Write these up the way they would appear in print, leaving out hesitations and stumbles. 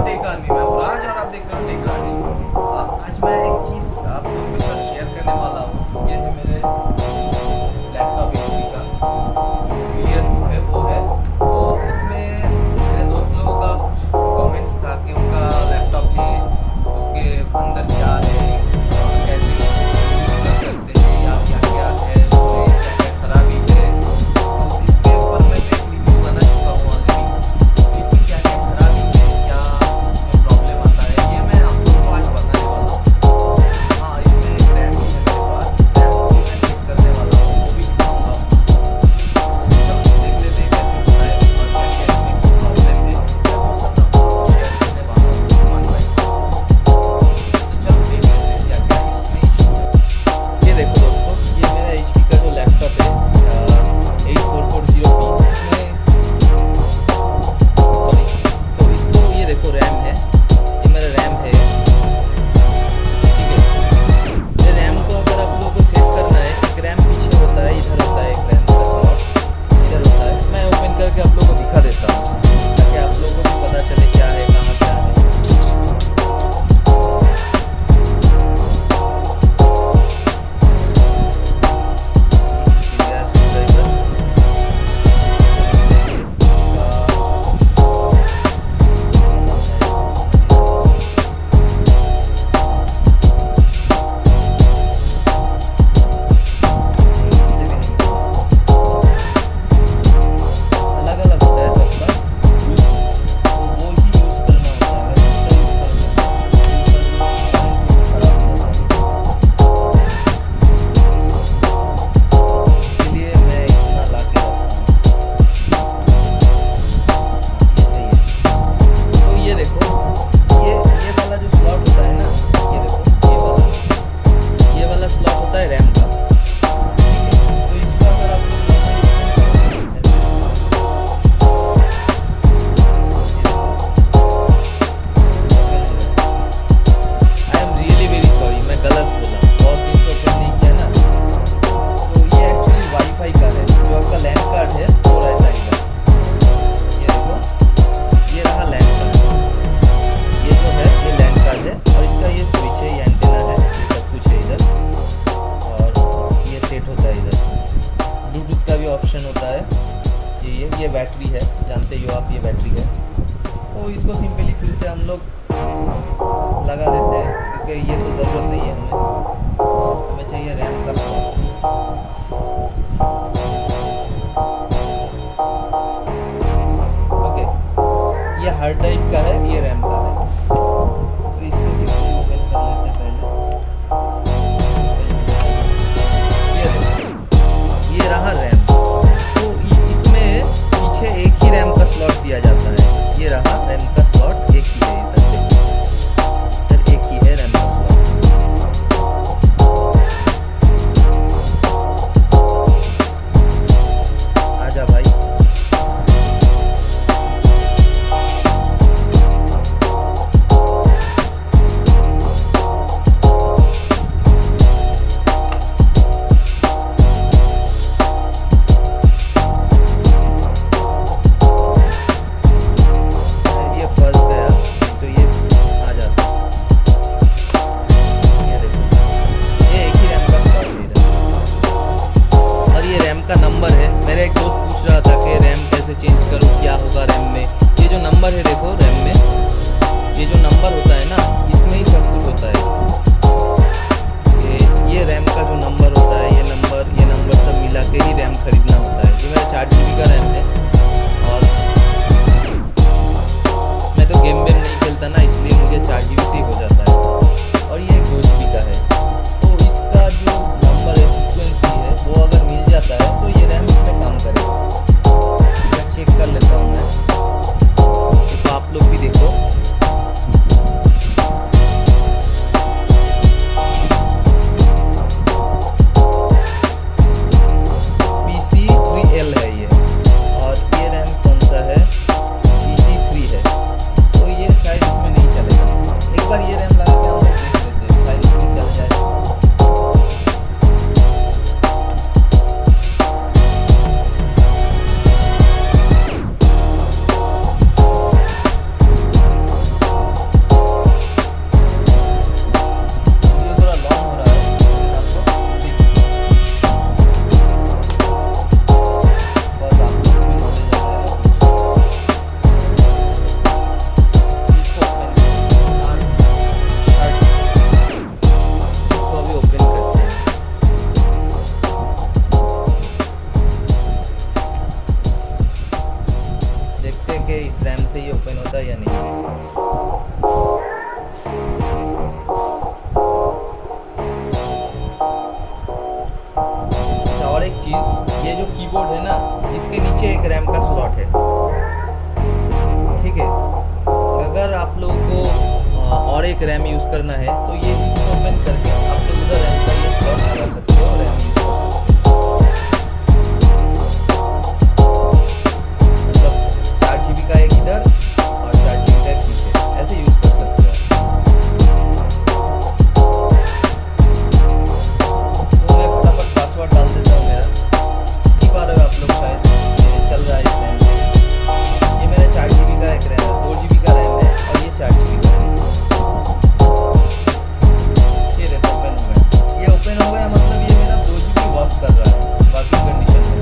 Take मैं हूँ राज और आप देख रहे हो techraaj। आज मैं एक चीज़ आप लोगों के साथ शेयर करने वाला हूँ। ये है मेरे लैपटॉप HP का EliteBook है वो है। तो इसमें मेरे दोस्त लोगों का कुछ कमेंट्स था कि उनका लैपटॉप में उसके अंदर क्या है, कैसे उसको यूज़ कर सकते हैं या क्या क्या है उसमें, क्या क्या खराबी है। तो इसके ऊपर मैं एक रिव्यू बना चुका हूँ ऑलरेडी। इसमें क्या क्या खराबी है, क्या इसमें प्रॉब्लम आता है, ये मैं आप लोगों को आज बताने वाला हूँ। हाँ, इसमें एक रैम भी है मेरे पास, रैम भी मैं सेट करने वाला हूँ, वो भी दिखाऊंगा आपको। सब देख लेते हैं कैसे होता है और क्या क्या इसमें प्रॉब्लम है, मैं वो सब आपको शेयर करने वाला हूँ वन बाय वन। तो चलो देख लेते हैं क्या क्या इसमें इशू है। ये देखो दोस्तों, ये मेरा HP का जो लैपटॉप है 8440P, इसमें सॉरी, तो इसको ये देखो रैम है, ये मेरा रैम है, ठीक है। ये रैम को अगर आप लोगों को सेट करना है, एक रैम पीछे होता है, इधर होता है एक रैम का स्लॉट, इधर होता है। मैं ओपन करके आप लोगों को दिखा देता हूँ ताकि आप लोगों को भी पता चले क्या है, कहाँ क्या है। गैस ड्राइवर अलग अलग होता है सबका, वो ही यूज़ करना होता है, दूसरा यूज़ करना इसके लिए मैं इतना ला के रखता हूँ। ये सही है। तो ये देखो, ये वाला जो स्लॉट होता है ना, ये देखो ये वाला स्लॉट होता है रैम का, ठीक है। तो इसको अगर आप लोग I am really very sorry, मैं गलत बोला, बहुत दिन से ओपन नहीं किया ना। तो ये एक्चुअली वाईफाई का है, जो आपका लैंड कार्ड है वो रहता है इधर। ये देखो, ये रहा लैंड कार्ड, ये जो है ये लैंड कार्ड है और इसका ये स्विच है, ये एंटीना है, ये सब कुछ है इधर, और ये सेट होता है इधर। ब्लूटूथ का भी ऑप्शन होता है। ये बैटरी है, जानते ही हो आप, ये बैटरी है। तो इसको सिंपली फिर से हम लोग लगा देते हैं क्योंकि ये तो ज़रूरत नहीं है हमें चाहिए रैम का स्लॉट। ओके, ये हार्ड ड्राइव का है, ये रैम का है। तो इसको सिंपली ओपन कर लेते हैं पहले। ये देखो, ये रहा रैम। तो इसमें पीछे एक ही रैम का स्लॉट दिया जाता है। ये रहा रैम का स्लॉट, एक ही है इधर, इधर एक ही है रैम का स्लॉट। आजा भाई, ओपन होता है या नहीं। अच्छा, और एक चीज़, ये जो कीबोर्ड है ना, इसके नीचे एक रैम का स्लॉट है, ठीक है। अगर आप लोगों को और एक रैम यूज़ करना है तो ये इसको ओपन करके आप लोग उधर रैम का ये स्लॉट लगा सकते हो और रैम यूज़ कर सकते हो। मतलब 4 GB का एक इधर और 4 GB का एक पीछे, ऐसे यूज़ कर सकते हो। तो मैं फटाफट पासवर्ड डाल देता हूँ मेरा। देख पा रहे हो आप लोग शायद, ये चल रहा है इस रैम से। ये मेरा 4 GB का एक रैम है, 2 GB का रैम है और ये 4 GB का है। ये देखो ओपन हो गया। ये ओपन हो गया मतलब ये मेरा 2 GB वर्क कर रहा है वर्किंग कंडीशन में।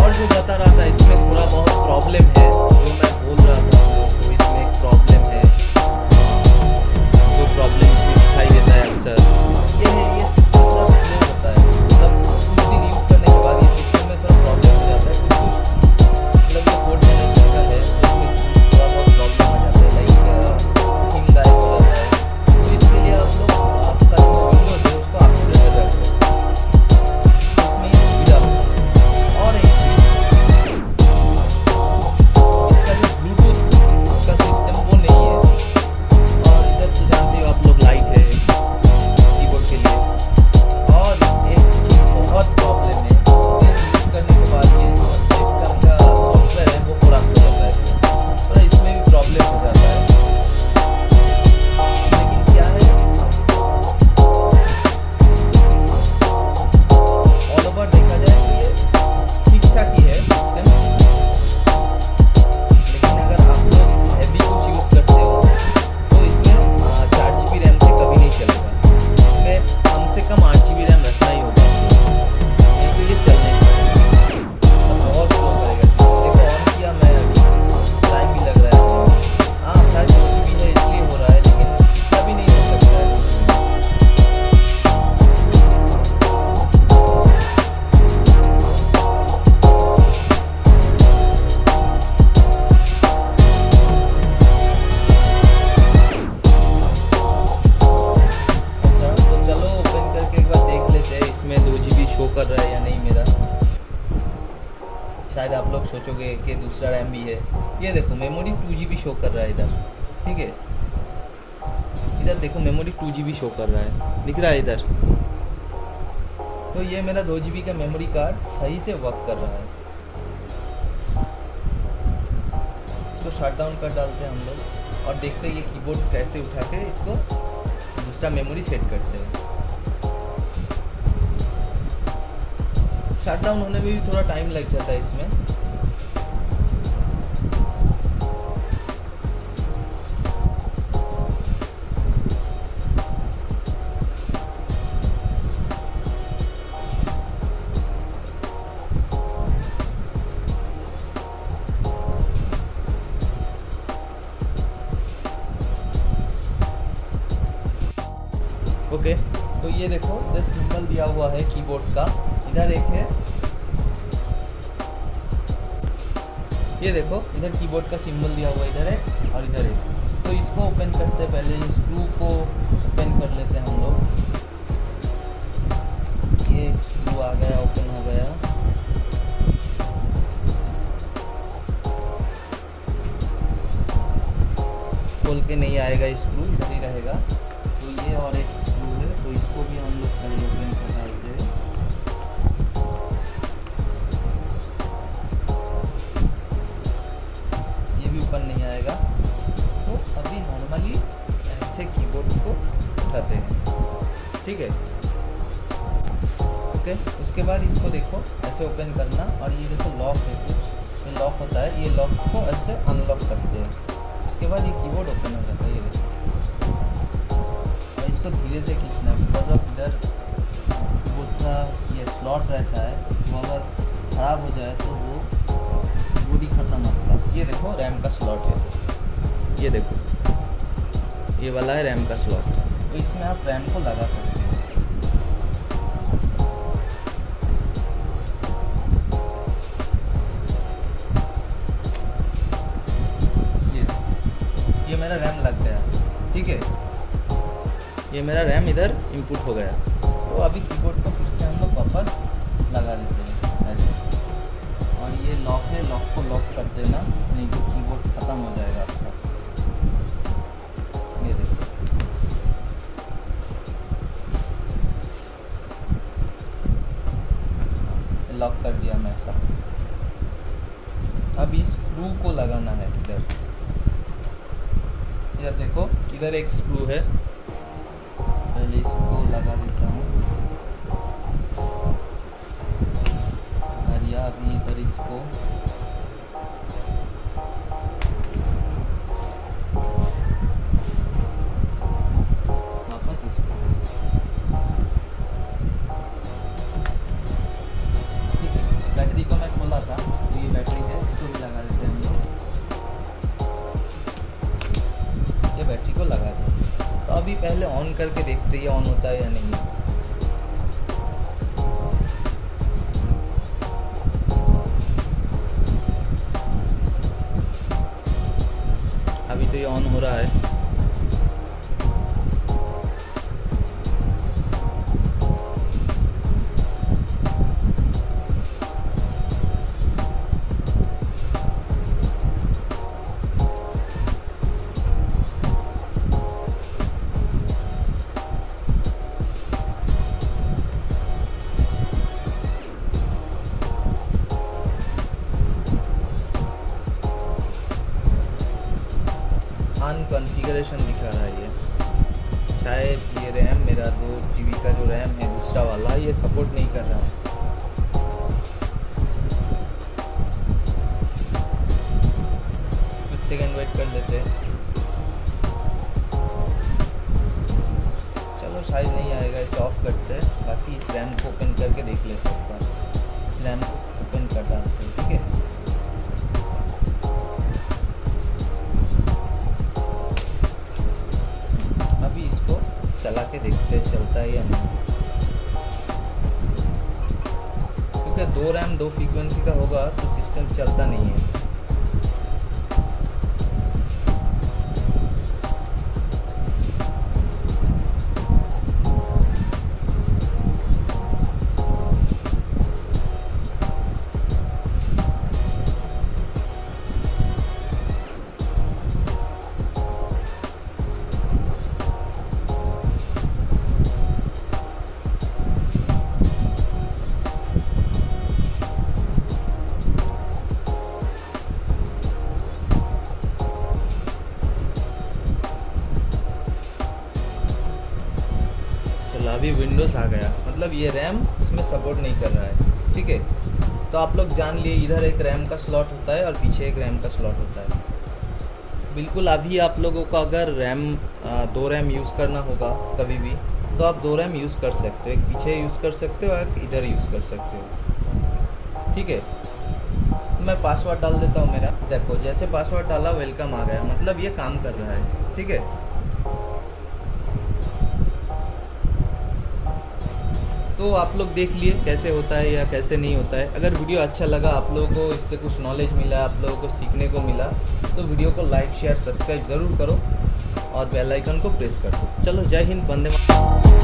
और जो बता रहा था इसमें थोड़ा बहुत प्रॉब्लम है, जो मैं बोल रहा था आप लोगों को, इसमें एक प्रॉब्लम है, जो प्रॉब्लम इसमें दिखाई देता है अक्सर, ये है ये सिस्टम थोड़ा स्लो होता है। मतलब कुछ दिन यूज़ करने के बाद ये सिस्टम में थोड़ा प्रॉब्लम हो जाता है। कुछ मतलब ये 4th जनरेशन का है, इसमें थोड़ा बहुत प्रॉब्लम आ जाता है, लाइक थीम गायब हो जाता है। तो इसके लिए आप लोग आपका जो विंडोज़ है उसको अपडेट रख लो, इसमें ये सुविधा होगा। और एक चीज़, इसका जो ब्लूटूथ का सिस्टम वो नहीं है। और इधर तो जानते हो आप लोग, लाइट है कीबोर्ड के लिए। और एक चीज़ बहुत प्रॉब्लम है, इसे यूज़ करने के बाद ये जो वेबकैम का सॉफ्टवेयर है वो खराब हो जाता है, थोड़ा इसमें भी प्रॉब्लम हो जाता है। लेकिन क्या है, ऑल ओवर देखा जाए तो ये ठीक ठाक ही है सिस्टम। लेकिन अगर आप लोग हैवी कुछ यूज़ करते हो तो इसमें 4 GB रैम से कभी नहीं चलेगा। इसमें कम से कम 8 GB रैम रखना ही होगा आपको, नहीं तो ये चल नहीं पाएगा, बहुत स्लो करेगा सिस्टम। देखो ऑन किया मैं, अभी टाइम भी लग रहा है। हाँ शायद 2 GB है इसलिए हो रहा है, लेकिन कभी नहीं हो सकता है 2 GB। अच्छा तो चलो ओपन करके एक बार देख लेते हैं इसमें 2 GB शो कर रहा है या नहीं मेरा। शायद आप लोग सोचोगे कि दूसरा रैम भी है। ये देखो मेमोरी 2 GB शो कर रहा है इधर, ठीक है। इधर देखो मेमोरी 2 GB शो कर रहा है, दिख रहा है इधर। तो ये मेरा 2 GB का मेमोरी कार्ड सही से वर्क कर रहा है। इसको शट डाउन कर डालते हैं हम लोग और देखते हैं ये कीबोर्ड कैसे उठा के इसको दूसरा मेमोरी सेट करते हैं। शट डाउन होने में भी थोड़ा टाइम लग जाता है इसमें। ओके, तो ये देखो इधर सिंबल दिया हुआ है कीबोर्ड का, इधर एक है, ये देखो इधर कीबोर्ड का सिंबल दिया हुआ है, इधर है और इधर है। तो इसको ओपन करते पहले ये स्क्रू को ओपन कर लेते हैं हम लोग। ये स्क्रू आ गया, ओपन हो गया। खोल के नहीं आएगा, स्क्रू इधर ही रहेगा। तो ये और एक स्क्रू है, तो इसको भी हम लोग पहले ओपन कर डालते हैं। ये भी ऊपर नहीं आएगा। तो अभी नॉर्मली ऐसे कीबोर्ड को उठाते हैं, ठीक है। ओके, उसके बाद इसको देखो ऐसे ओपन करना, और ये देखो लॉक है कुछ, ये लॉक होता है, ये लॉक को ऐसे अनलॉक करते हैं। उसके बाद ये कीबोर्ड ओपन हो जाता है, ये देखो। और इसको धीरे से खींचना, बिकॉज ऑफ इधर कीबोर्ड का ये स्लॉट रहता है, तो अगर ख़राब हो जाए तो वो कीबोर्ड ही ख़त्म आपका। ये देखो रैम का स्लॉट है, ये देखो ये वाला है रैम का स्लॉट, तो इसमें आप रैम को लगा सकते हैं। ठीक है, ये मेरा रैम इधर इनपुट हो गया। तो अभी कीबोर्ड को फिर से हम लोग वापस लगा देते हैं ऐसे, और ये लॉक है, लॉक को लॉक कर देना, नहीं तो कीबोर्ड ख़त्म हो जाएगा आपका। ये देखो, लॉक कर दिया मैं ऐसा। अब इस स्क्रू को लगाना है इधर। इधर देखो, इधर एक स्क्रू है, पहले इसको लगा देता हूँ। और अभी इधर इसको वापस इसको, ठीक है। बैटरी को मैं खोला था, तो ये बैटरी है, इसको भी लगा देते हैं हम लोग। ये बैटरी को लगा दें। तो अभी पहले ऑन करके देखते हैं ऑन होता है या नहीं। अभी तो ये ऑन हो रहा है। कॉन्फ़िगरेशन दिखा रहा है ये, शायद ये रैम मेरा 2 GB का जो रैम है दूसरा वाला, ये सपोर्ट नहीं कर रहा है। कुछ सेकंड वेट कर लेते हैं। चलो शायद नहीं आएगा, इसे ऑफ करते हैं। बाकी इस रैम को ओपन करके देख लेते हैं एक बार। इस रैम को ओपन कर डालते हैं, ठीक है। चला के देखते हैं चलता है या नहीं, क्योंकि 2 रैम 2 फ्रीक्वेंसी का होगा तो सिस्टम चलता नहीं है। अभी विंडोज़ आ गया, मतलब ये रैम इसमें सपोर्ट नहीं कर रहा है, ठीक है। तो आप लोग जान लिए, इधर एक रैम का स्लॉट होता है और पीछे एक रैम का स्लॉट होता है। बिल्कुल, अभी आप लोगों को अगर रैम 2 रैम यूज़ करना होगा कभी भी, तो आप 2 रैम यूज़ कर सकते हो। एक पीछे यूज़ कर सकते हो, एक इधर यूज़ कर सकते हो, ठीक है। मैं पासवर्ड डाल देता हूँ मेरा। देखो, जैसे पासवर्ड डाला वेलकम आ गया, मतलब ये काम कर रहा है, ठीक है। तो आप लोग देख लिए कैसे होता है या कैसे नहीं होता है। अगर वीडियो अच्छा लगा, आप लोगों को इससे कुछ नॉलेज मिला, आप लोगों को सीखने को मिला, तो वीडियो को लाइक शेयर सब्सक्राइब ज़रूर करो और बेल आइकन को प्रेस कर दो। चलो, जय हिंद, वंदे मातरम।